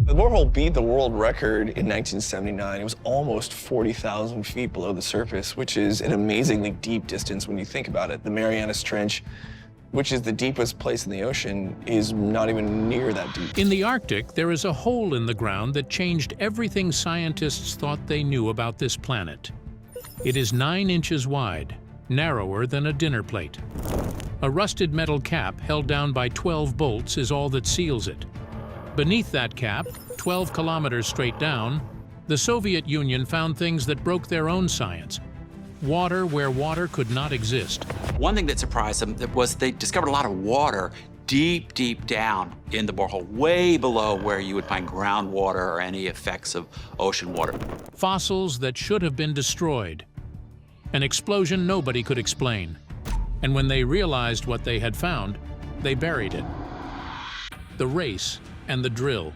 The borehole beat the world record in 1979. It was almost 40,000 feet below the surface, which is an amazingly deep distance when you think about it. The Marianas Trench, which is the deepest place in the ocean, is not even near that deep. In the Arctic, there is a hole in the ground that changed everything scientists thought they knew about this planet. It is 9 inches wide, narrower than a dinner plate. A rusted metal cap held down by 12 bolts is all that seals it. Beneath that cap, 12 kilometers straight down, the Soviet Union found things that broke their own science. Water where water could not exist. One thing that surprised them was they discovered a lot of water deep, deep down in the borehole, way below where you would find groundwater or any effects of ocean water. Fossils that should have been destroyed. An explosion nobody could explain. And when they realized what they had found, they buried it. The race and the drill.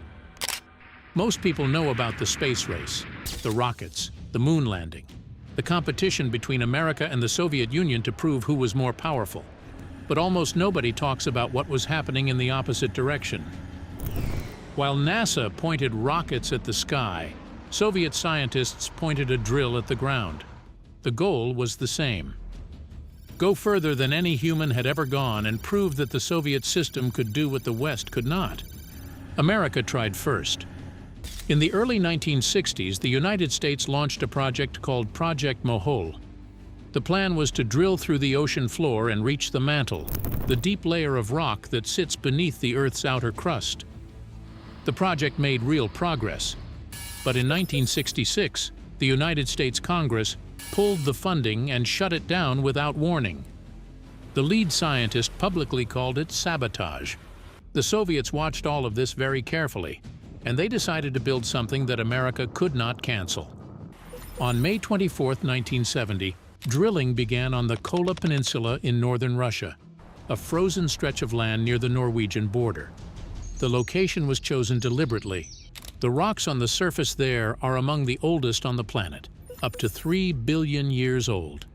Most people know about the space race, the rockets, the moon landing, the competition between America and the Soviet Union to prove who was more powerful. But almost nobody talks about what was happening in the opposite direction. While NASA pointed rockets at the sky, Soviet scientists pointed a drill at the ground. The goal was the same. Go further than any human had ever gone and prove that the Soviet system could do what the West could not. America tried first. In the early 1960s, the United States launched a project called Project Mohole. The plan was to drill through the ocean floor and reach the mantle, the deep layer of rock that sits beneath the Earth's outer crust. The project made real progress, but in 1966, the United States Congress pulled the funding and shut it down without warning. The lead scientist publicly called it sabotage. The Soviets watched all of this very carefully, and they decided to build something that America could not cancel. On May 24, 1970, drilling began on the Kola Peninsula in northern Russia, a frozen stretch of land near the Norwegian border. The location was chosen deliberately. The rocks on the surface there are among the oldest on the planet, up to 3 billion years old.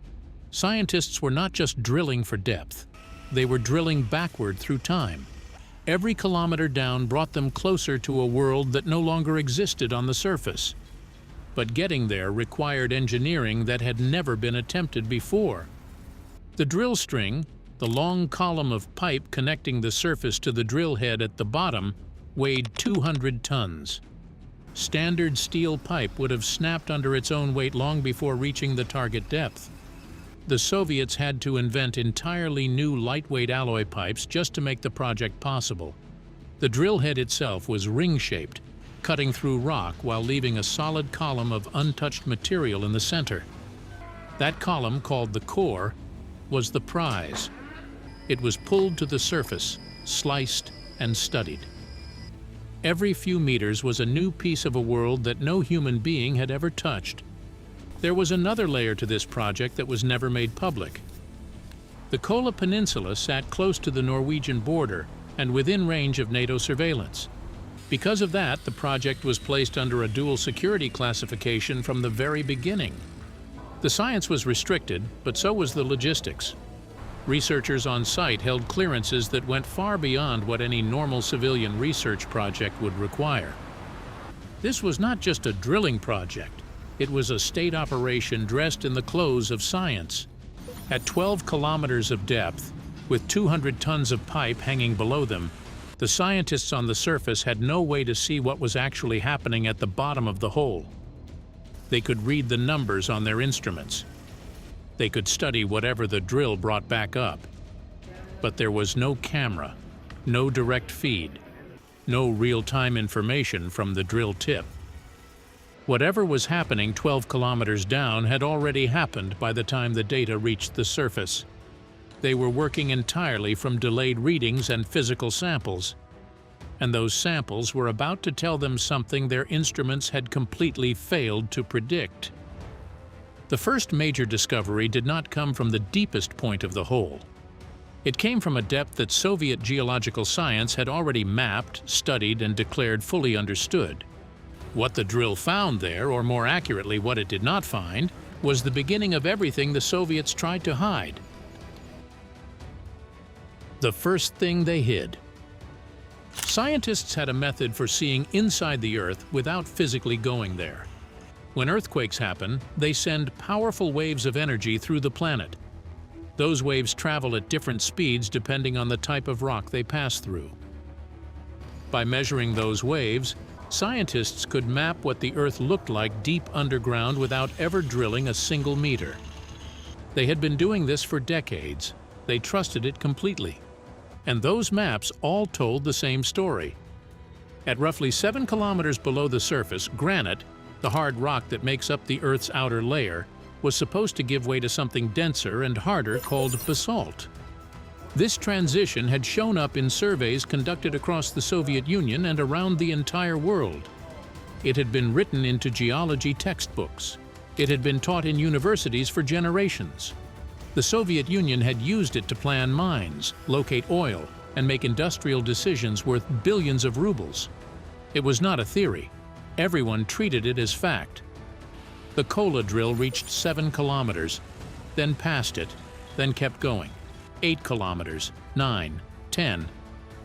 Scientists were not just drilling for depth, they were drilling backward through time. Every kilometer down brought them closer to a world that no longer existed on the surface. But getting there required engineering that had never been attempted before. The drill string, the long column of pipe connecting the surface to the drill head at the bottom, weighed 200 tons. Standard steel pipe would have snapped under its own weight long before reaching the target depth. The Soviets had to invent entirely new lightweight alloy pipes just to make the project possible. The drill head itself was ring-shaped, cutting through rock while leaving a solid column of untouched material in the center. That column, called the core, was the prize. It was pulled to the surface, sliced and studied. Every few meters was a new piece of a world that no human being had ever touched. There was another layer to this project that was never made public. The Kola Peninsula sat close to the Norwegian border and within range of NATO surveillance. Because of that, the project was placed under a dual security classification from the very beginning. The science was restricted, but so was the logistics. Researchers on site held clearances that went far beyond what any normal civilian research project would require. This was not just a drilling project. It was a state operation dressed in the clothes of science. At 12 kilometers of depth, with 200 tons of pipe hanging below them, the scientists on the surface had no way to see what was actually happening at the bottom of the hole. They could read the numbers on their instruments. They could study whatever the drill brought back up. But there was no camera, no direct feed, no real-time information from the drill tip. Whatever was happening 12 kilometers down had already happened by the time the data reached the surface. They were working entirely from delayed readings and physical samples. And those samples were about to tell them something their instruments had completely failed to predict. The first major discovery did not come from the deepest point of the hole. It came from a depth that Soviet geological science had already mapped, studied, and declared fully understood. What the drill found there, or more accurately what it did not find, was the beginning of everything the Soviets tried to hide. The first thing they hid. Scientists had a method for seeing inside the Earth without physically going there. When earthquakes happen, they send powerful waves of energy through the planet. Those waves travel at different speeds depending on the type of rock they pass through. By measuring those waves, scientists could map what the Earth looked like deep underground without ever drilling a single meter. They had been doing this for decades. They trusted it completely. And those maps all told the same story. At roughly 7 kilometers below the surface, granite, the hard rock that makes up the Earth's outer layer, was supposed to give way to something denser and harder called basalt. This transition had shown up in surveys conducted across the Soviet Union and around the entire world. It had been written into geology textbooks. It had been taught in universities for generations. The Soviet Union had used it to plan mines, locate oil, and make industrial decisions worth billions of rubles. It was not a theory. Everyone treated it as fact. The Kola drill reached 7 kilometers, then passed it, then kept going. 8 kilometers, 9, 10,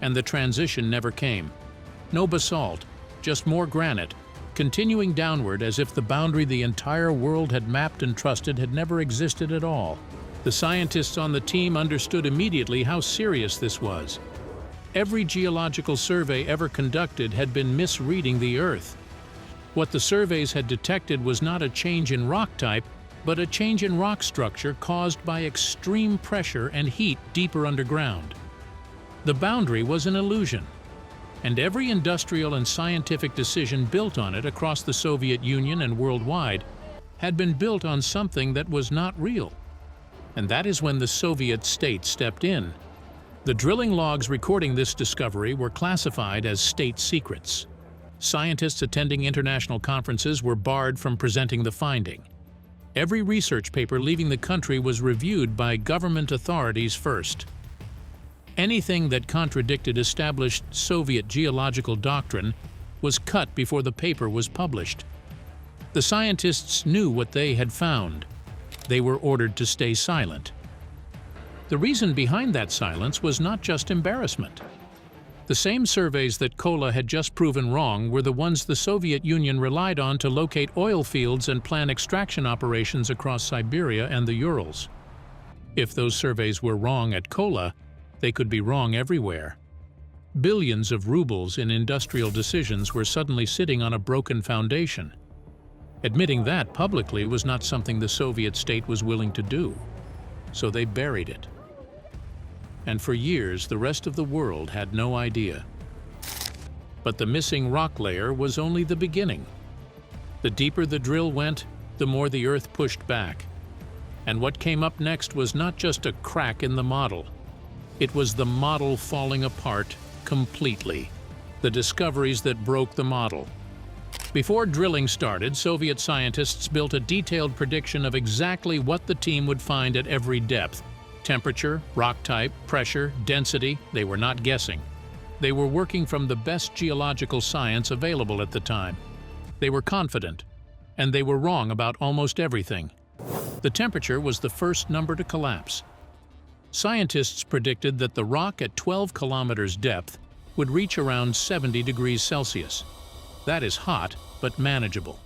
and the transition never came. No basalt, just more granite, continuing downward as if the boundary the entire world had mapped and trusted had never existed at all. The scientists on the team understood immediately how serious this was. Every geological survey ever conducted had been misreading the Earth. What the surveys had detected was not a change in rock type, but a change in rock structure caused by extreme pressure and heat deeper underground. The boundary was an illusion, and every industrial and scientific decision built on it across the Soviet Union and worldwide had been built on something that was not real. And that is when the Soviet state stepped in. The drilling logs recording this discovery were classified as state secrets. Scientists attending international conferences were barred from presenting the finding. Every research paper leaving the country was reviewed by government authorities first. Anything that contradicted established Soviet geological doctrine was cut before the paper was published. The scientists knew what they had found. They were ordered to stay silent. The reason behind that silence was not just embarrassment. The same surveys that Kola had just proven wrong were the ones the Soviet Union relied on to locate oil fields and plan extraction operations across Siberia and the Urals. If those surveys were wrong at Kola, they could be wrong everywhere. Billions of rubles in industrial decisions were suddenly sitting on a broken foundation. Admitting that publicly was not something the Soviet state was willing to do, so they buried it. And for years, the rest of the world had no idea. But the missing rock layer was only the beginning. The deeper the drill went, the more the Earth pushed back. And what came up next was not just a crack in the model. It was the model falling apart completely. The discoveries that broke the model. Before drilling started, Soviet scientists built a detailed prediction of exactly what the team would find at every depth. Temperature, rock type, pressure, density, they were not guessing. They were working from the best geological science available at the time. They were confident, and they were wrong about almost everything. The temperature was the first number to collapse. Scientists predicted that the rock at 12 kilometers depth would reach around 70 degrees Celsius. That is hot, but manageable.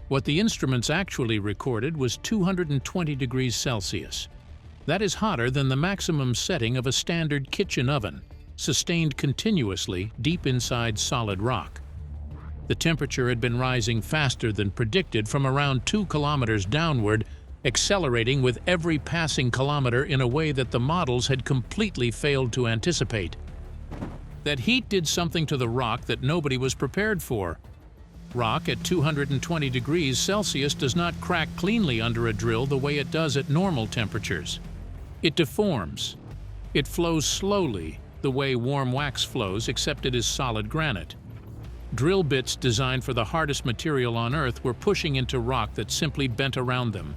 What the instruments actually recorded was 220 degrees Celsius. That is hotter than the maximum setting of a standard kitchen oven, sustained continuously deep inside solid rock. The temperature had been rising faster than predicted from around 2 kilometers downward, accelerating with every passing kilometer in a way that the models had completely failed to anticipate. That heat did something to the rock that nobody was prepared for. Rock at 220 degrees Celsius does not crack cleanly under a drill the way it does at normal temperatures. It deforms. It flows slowly, the way warm wax flows, except it is solid granite. Drill bits designed for the hardest material on Earth were pushing into rock that simply bent around them.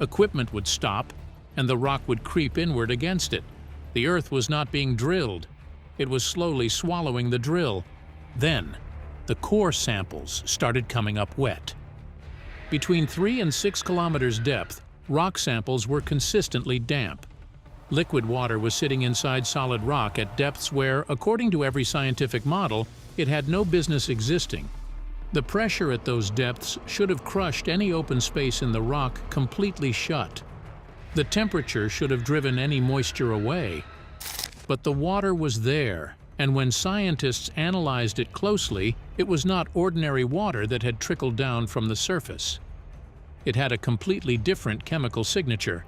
Equipment would stop, and the rock would creep inward against it. The Earth was not being drilled. It was slowly swallowing the drill. Then, the core samples started coming up wet. Between 3 and 6 kilometers depth, rock samples were consistently damp. Liquid water was sitting inside solid rock at depths where, according to every scientific model, it had no business existing. The pressure at those depths should have crushed any open space in the rock completely shut. The temperature should have driven any moisture away. But the water was there, and when scientists analyzed it closely, it was not ordinary water that had trickled down from the surface. It had a completely different chemical signature,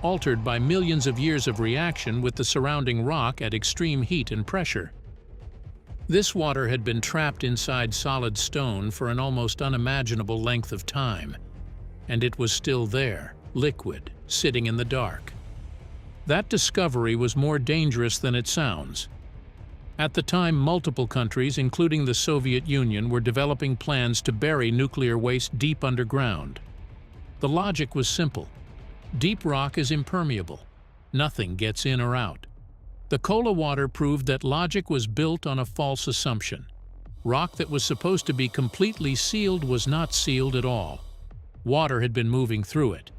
altered by millions of years of reaction with the surrounding rock at extreme heat and pressure. This water had been trapped inside solid stone for an almost unimaginable length of time, and it was still there, liquid, sitting in the dark. That discovery was more dangerous than it sounds. At the time, multiple countries, including the Soviet Union, were developing plans to bury nuclear waste deep underground. The logic was simple. Deep rock is impermeable. Nothing gets in or out. The Kola water proved that logic was built on a false assumption. Rock that was supposed to be completely sealed was not sealed at all. Water had been moving through it.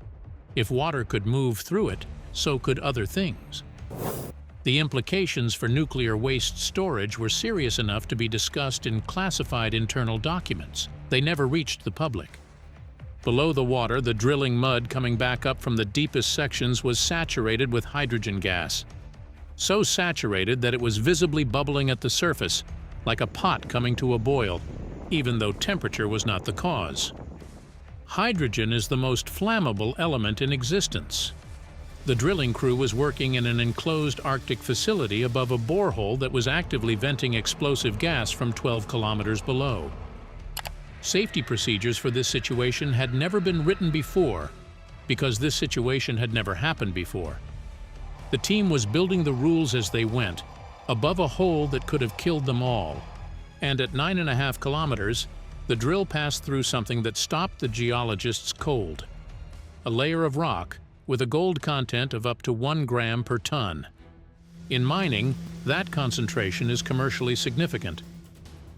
If water could move through it, so could other things. The implications for nuclear waste storage were serious enough to be discussed in classified internal documents. They never reached the public. Below the water, the drilling mud coming back up from the deepest sections was saturated with hydrogen gas. So saturated that it was visibly bubbling at the surface, like a pot coming to a boil, even though temperature was not the cause. Hydrogen is the most flammable element in existence. The drilling crew was working in an enclosed Arctic facility above a borehole that was actively venting explosive gas from 12 kilometers below. Safety procedures for this situation had never been written before, because this situation had never happened before. The team was building the rules as they went, above a hole that could have killed them all. And at 9.5 kilometers, the drill passed through something that stopped the geologists cold. A layer of rock with a gold content of up to 1 gram per ton. In mining, that concentration is commercially significant.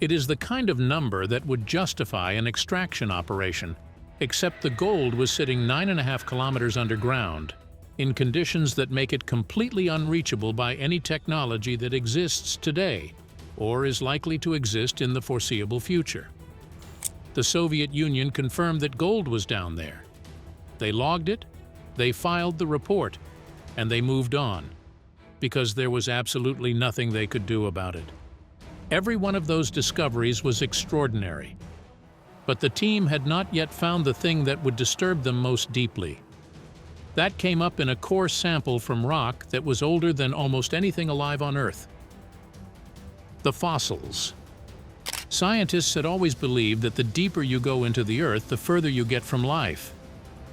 It is the kind of number that would justify an extraction operation, except the gold was sitting 9.5 kilometers underground, in conditions that make it completely unreachable by any technology that exists today, or is likely to exist in the foreseeable future. The Soviet Union confirmed that gold was down there. They logged it, they filed the report, and they moved on, because there was absolutely nothing they could do about it. Every one of those discoveries was extraordinary, but the team had not yet found the thing that would disturb them most deeply. That came up in a core sample from rock that was older than almost anything alive on Earth. The fossils. Scientists had always believed that the deeper you go into the Earth, the further you get from life.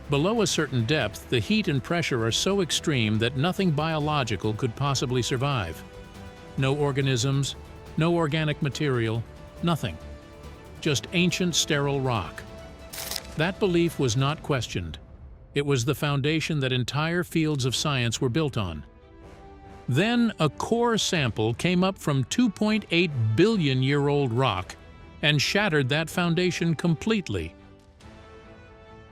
Below a certain depth, the heat and pressure are so extreme that nothing biological could possibly survive. No organisms, no organic material, nothing. Just ancient sterile rock. That belief was not questioned. It was the foundation that entire fields of science were built on. Then a core sample came up from 2.8 billion-year-old rock and shattered that foundation completely.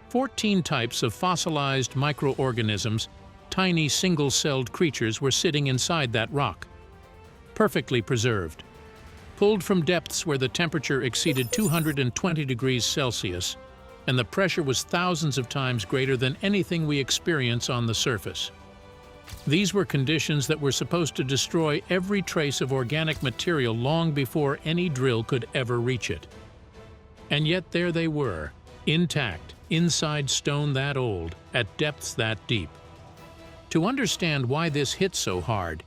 14 types of fossilized microorganisms, tiny single-celled creatures, were sitting inside that rock, perfectly preserved. Pulled from depths where the temperature exceeded 220 degrees Celsius, and the pressure was thousands of times greater than anything we experience on the surface. These were conditions that were supposed to destroy every trace of organic material long before any drill could ever reach it. And yet there they were, intact, inside stone that old, at depths that deep. To understand why this hit so hard,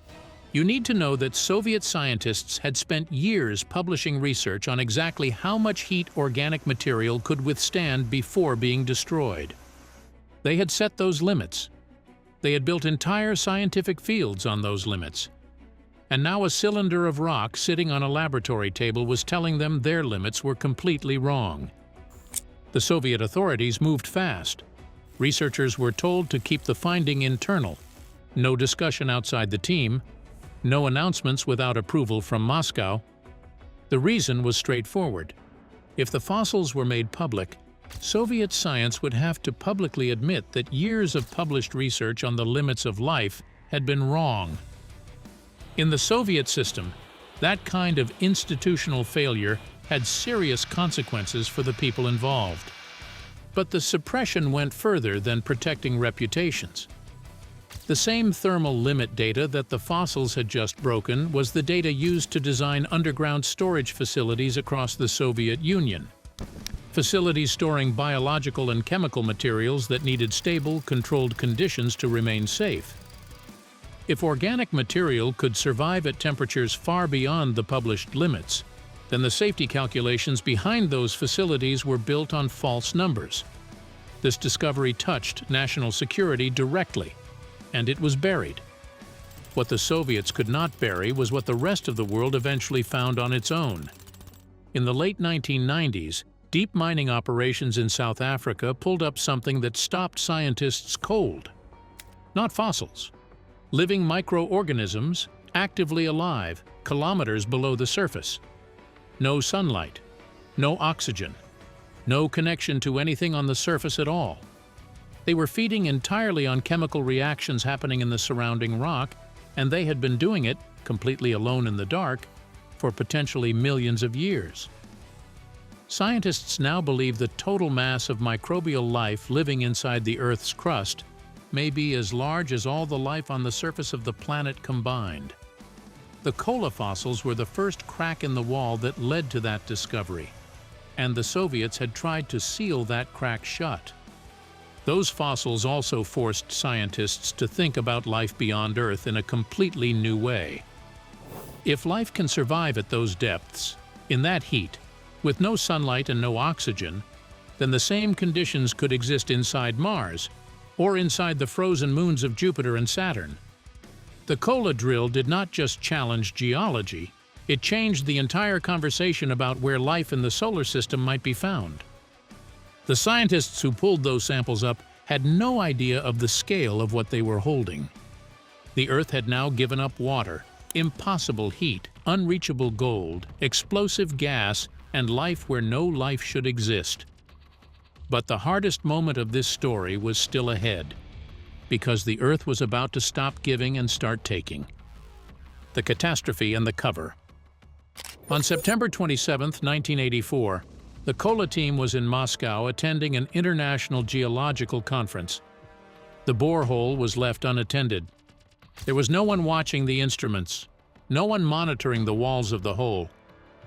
you need to know that Soviet scientists had spent years publishing research on exactly how much heat organic material could withstand before being destroyed. They had set those limits. They had built entire scientific fields on those limits. And now a cylinder of rock sitting on a laboratory table was telling them their limits were completely wrong. The Soviet authorities moved fast. Researchers were told to keep the finding internal, no discussion outside the team, no announcements without approval from Moscow. The reason was straightforward. If the fossils were made public, Soviet science would have to publicly admit that years of published research on the limits of life had been wrong. In the Soviet system, that kind of institutional failure had serious consequences for the people involved. But the suppression went further than protecting reputations. The same thermal limit data that the fossils had just broken was the data used to design underground storage facilities across the Soviet Union. Facilities storing biological and chemical materials that needed stable, controlled conditions to remain safe. If organic material could survive at temperatures far beyond the published limits, then the safety calculations behind those facilities were built on false numbers. This discovery touched national security directly, and it was buried. What the Soviets could not bury was what the rest of the world eventually found on its own. In the late 1990s, deep mining operations in South Africa pulled up something that stopped scientists cold. Not fossils. Living microorganisms, actively alive, kilometers below the surface. No sunlight, no oxygen, no connection to anything on the surface at all. They were feeding entirely on chemical reactions happening in the surrounding rock, and they had been doing it, completely alone in the dark, for potentially millions of years. Scientists now believe the total mass of microbial life living inside the Earth's crust may be as large as all the life on the surface of the planet combined. The Kola fossils were the first crack in the wall that led to that discovery, and the Soviets had tried to seal that crack shut. Those fossils also forced scientists to think about life beyond Earth in a completely new way. If life can survive at those depths, in that heat, with no sunlight and no oxygen, then the same conditions could exist inside Mars, or inside the frozen moons of Jupiter and Saturn. The Kola drill did not just challenge geology, it changed the entire conversation about where life in the solar system might be found. The scientists who pulled those samples up had no idea of the scale of what they were holding. The Earth had now given up water, impossible heat, unreachable gold, explosive gas, and life where no life should exist. But the hardest moment of this story was still ahead, because the Earth was about to stop giving and start taking. The catastrophe and the cover. On September 27, 1984, the Kola team was in Moscow attending an international geological conference. The borehole was left unattended. There was no one watching the instruments, no one monitoring the walls of the hole,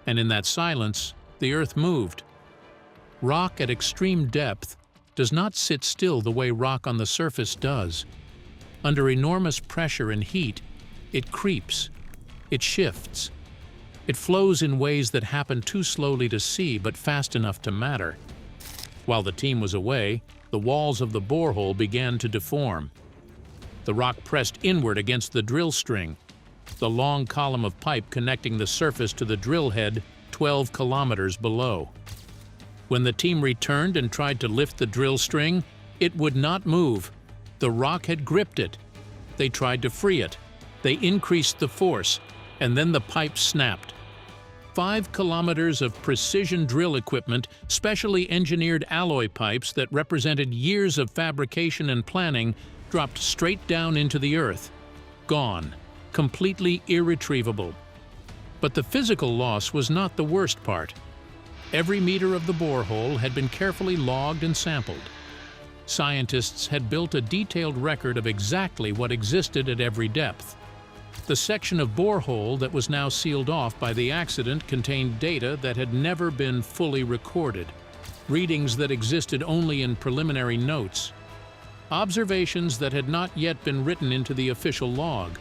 and in that silence, the Earth moved. Rock at extreme depth does not sit still the way rock on the surface does. Under enormous pressure and heat, it creeps, it shifts. It flows in ways that happen too slowly to see but fast enough to matter. While the team was away, the walls of the borehole began to deform. The rock pressed inward against the drill string, the long column of pipe connecting the surface to the drill head 12 kilometers below. When the team returned and tried to lift the drill string, it would not move. The rock had gripped it. They tried to free it. They increased the force, and then the pipe snapped. 5 kilometers of precision drill equipment, specially engineered alloy pipes that represented years of fabrication and planning, dropped straight down into the Earth. Gone. Completely irretrievable. But the physical loss was not the worst part. Every meter of the borehole had been carefully logged and sampled. Scientists had built a detailed record of exactly what existed at every depth. The section of borehole that was now sealed off by the accident contained data that had never been fully recorded, readings that existed only in preliminary notes, observations that had not yet been written into the official log.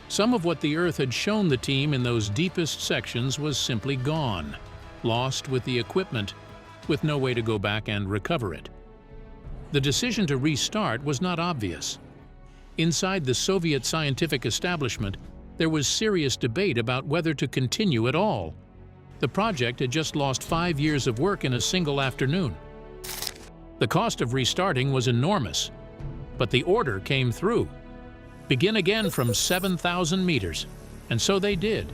Some of what the Earth had shown the team in those deepest sections was simply gone, lost with the equipment, with no way to go back and recover it. The decision to restart was not obvious. Inside the Soviet scientific establishment, there was serious debate about whether to continue at all. The project had just lost 5 years of work in a single afternoon. The cost of restarting was enormous, but the order came through. Begin again from 7,000 meters, and so they did,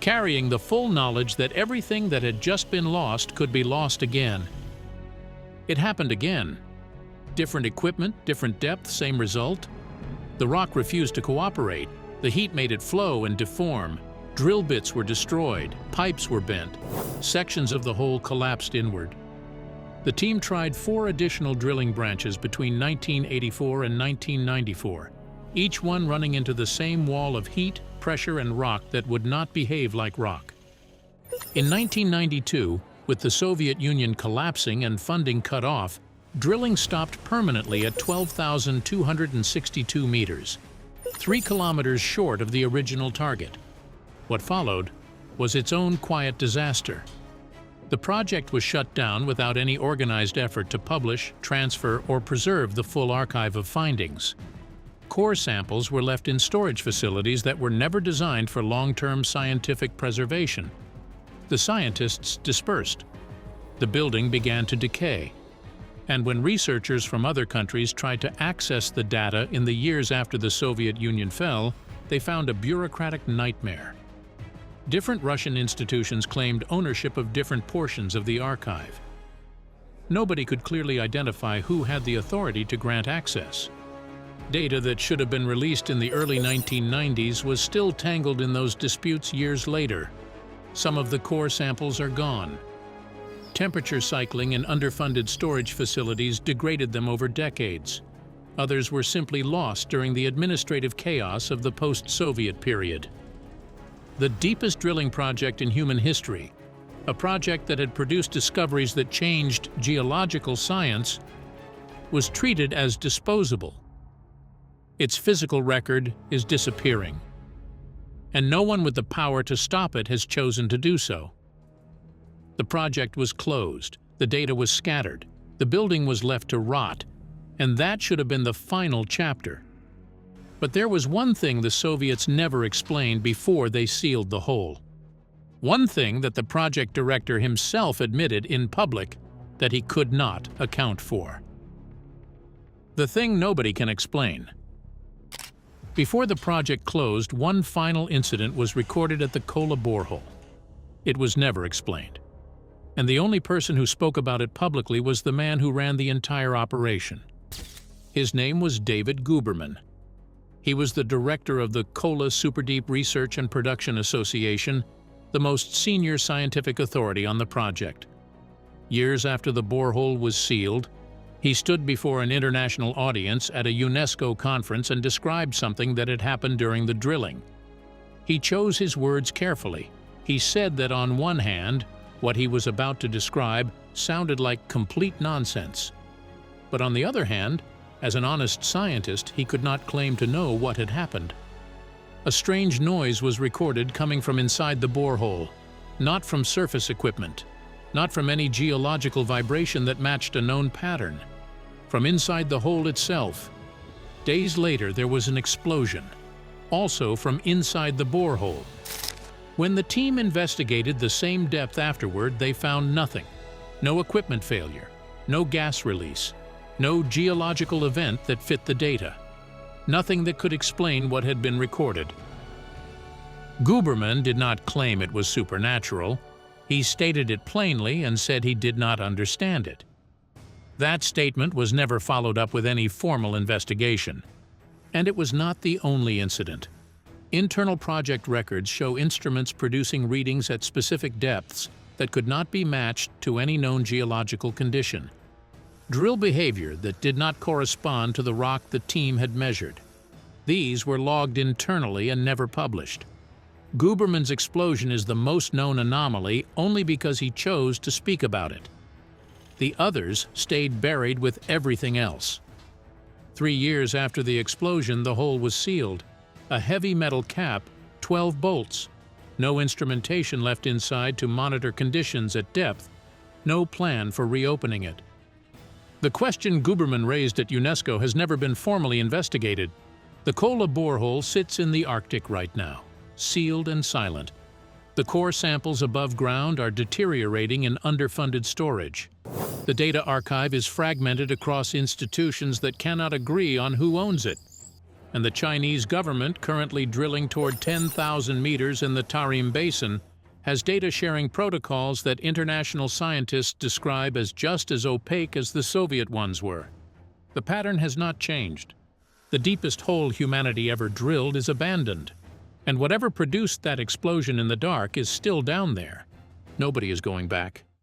carrying the full knowledge that everything that had just been lost could be lost again. It happened again. Different equipment, different depth, same result. The rock refused to cooperate. The heat made it flow and deform. Drill bits were destroyed, pipes were bent, sections of the hole collapsed inward. The team tried 4 additional drilling branches between 1984 and 1994, each one running into the same wall of heat, pressure, and rock that would not behave like rock. In 1992, with the Soviet Union collapsing and funding cut off, drilling stopped permanently at 12,262 meters, 3 kilometers short of the original target. What followed was its own quiet disaster. The project was shut down without any organized effort to publish, transfer, or preserve the full archive of findings. Core samples were left in storage facilities that were never designed for long-term scientific preservation. The scientists dispersed. The building began to decay. And when researchers from other countries tried to access the data in the years after the Soviet Union fell, they found a bureaucratic nightmare. Different Russian institutions claimed ownership of different portions of the archive. Nobody could clearly identify who had the authority to grant access. Data that should have been released in the early 1990s was still tangled in those disputes years later. Some of the core samples are gone. Temperature cycling in underfunded storage facilities degraded them over decades. Others were simply lost during the administrative chaos of the post-Soviet period. The deepest drilling project in human history, a project that had produced discoveries that changed geological science, was treated as disposable. Its physical record is disappearing, and no one with the power to stop it has chosen to do so. The project was closed, the data was scattered, the building was left to rot, and that should have been the final chapter. But there was one thing the Soviets never explained before they sealed the hole. One thing that the project director himself admitted in public that he could not account for. The thing nobody can explain. Before the project closed, one final incident was recorded at the Kola Borehole. It was never explained. And the only person who spoke about it publicly was the man who ran the entire operation. His name was David Guberman. He was the director of the Kola Superdeep Research and Production Association, the most senior scientific authority on the project. Years after the borehole was sealed, he stood before an international audience at a UNESCO conference and described something that had happened during the drilling. He chose his words carefully. He said that on one hand, what he was about to describe sounded like complete nonsense. But on the other hand, as an honest scientist, he could not claim to know what had happened. A strange noise was recorded coming from inside the borehole, not from surface equipment, not from any geological vibration that matched a known pattern. From inside the hole itself. Days later, there was an explosion, also from inside the borehole. When the team investigated the same depth afterward, they found nothing. No equipment failure, no gas release, no geological event that fit the data. Nothing that could explain what had been recorded. Guberman did not claim it was supernatural. He stated it plainly and said he did not understand it. That statement was never followed up with any formal investigation. And it was not the only incident. Internal project records show instruments producing readings at specific depths that could not be matched to any known geological condition. Drill behavior that did not correspond to the rock the team had measured. These were logged internally and never published. Guberman's explosion is the most known anomaly only because he chose to speak about it. The others stayed buried with everything else. 3 years after the explosion, the hole was sealed. A heavy metal cap, 12 bolts. No instrumentation left inside to monitor conditions at depth. No plan for reopening it. The question Guberman raised at UNESCO has never been formally investigated. The Kola Borehole sits in the Arctic right now, sealed and silent. The core samples above ground are deteriorating in underfunded storage. The data archive is fragmented across institutions that cannot agree on who owns it. And the Chinese government, currently drilling toward 10,000 meters in the Tarim Basin, has data-sharing protocols that international scientists describe as just as opaque as the Soviet ones were. The pattern has not changed. The deepest hole humanity ever drilled is abandoned, and whatever produced that explosion in the dark is still down there. Nobody is going back.